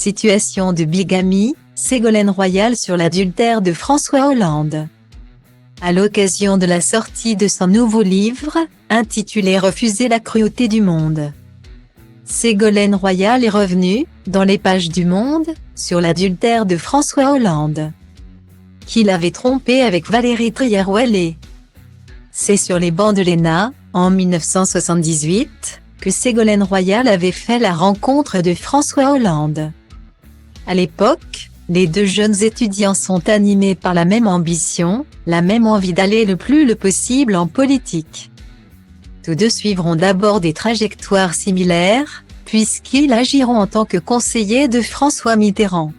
Situation de bigamie, Ségolène Royal sur l'adultère de François Hollande. À l'occasion de la sortie de son nouveau livre, intitulé « Refuser la cruauté du monde », Ségolène Royal est revenue, dans les pages du Monde, sur l'adultère de François Hollande, qui l'avait trompé avec Valérie Trierweiler. C'est sur les bancs de l'ENA, en 1978, que Ségolène Royal avait fait la rencontre de François Hollande. À l'époque, les deux jeunes étudiants sont animés par la même ambition, la même envie d'aller le plus possible en politique. Tous deux suivront d'abord des trajectoires similaires, puisqu'ils agiront en tant que conseillers de François Mitterrand,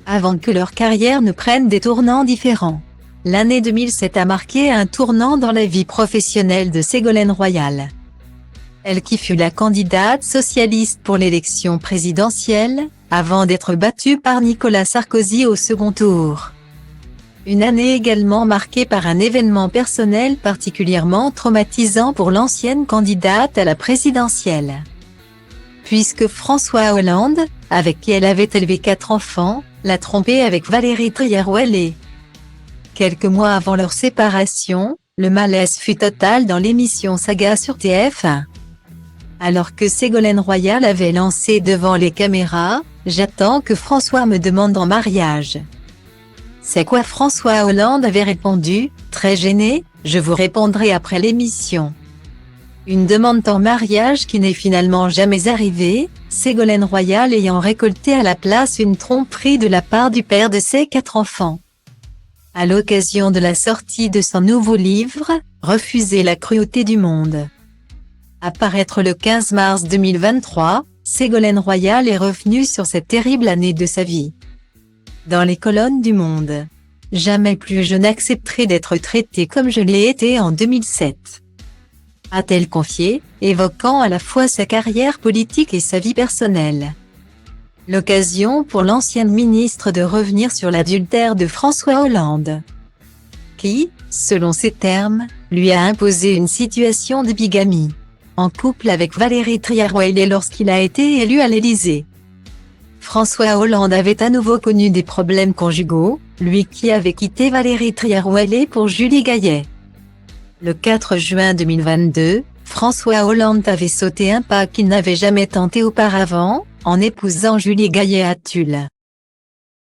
avant que leur carrière ne prenne des tournants différents. L'année 2007 a marqué un tournant dans la vie professionnelle de Ségolène Royal. Elle qui fut la candidate socialiste pour l'élection présidentielle, avant d'être battue par Nicolas Sarkozy au second tour. Une année également marquée par un événement personnel particulièrement traumatisant pour l'ancienne candidate à la présidentielle. Puisque François Hollande, avec qui elle avait élevé 4 enfants, l'a trompée avec Valérie Trierweiler. Quelques mois avant leur séparation, le malaise fut total dans l'émission Saga sur TF1. Alors que Ségolène Royal avait lancé devant les caméras « J'attends que François me demande en mariage ». C'est quoi François Hollande avait répondu, très gêné, « Je vous répondrai après l'émission ». Une demande en mariage qui n'est finalement jamais arrivée, Ségolène Royal ayant récolté à la place une tromperie de la part du père de ses 4 enfants. À l'occasion de la sortie de son nouveau livre, « Refuser la cruauté du monde ». À paraître le 15 mars 2023, Ségolène Royal est revenue sur cette terrible année de sa vie. Dans les colonnes du Monde. Jamais plus je n'accepterai d'être traitée comme je l'ai été en 2007. A-t-elle confié, évoquant à la fois sa carrière politique et sa vie personnelle. L'occasion pour l'ancienne ministre de revenir sur l'adultère de François Hollande, qui, selon ses termes, lui a imposé une situation de bigamie, en couple avec Valérie Trierweiler lorsqu'il a été élu à l'Élysée. François Hollande avait à nouveau connu des problèmes conjugaux, lui qui avait quitté Valérie Trierweiler pour Julie Gaillet. Le 4 juin 2022, François Hollande avait sauté un pas qu'il n'avait jamais tenté auparavant, en épousant Julie Gaillet à Tulle.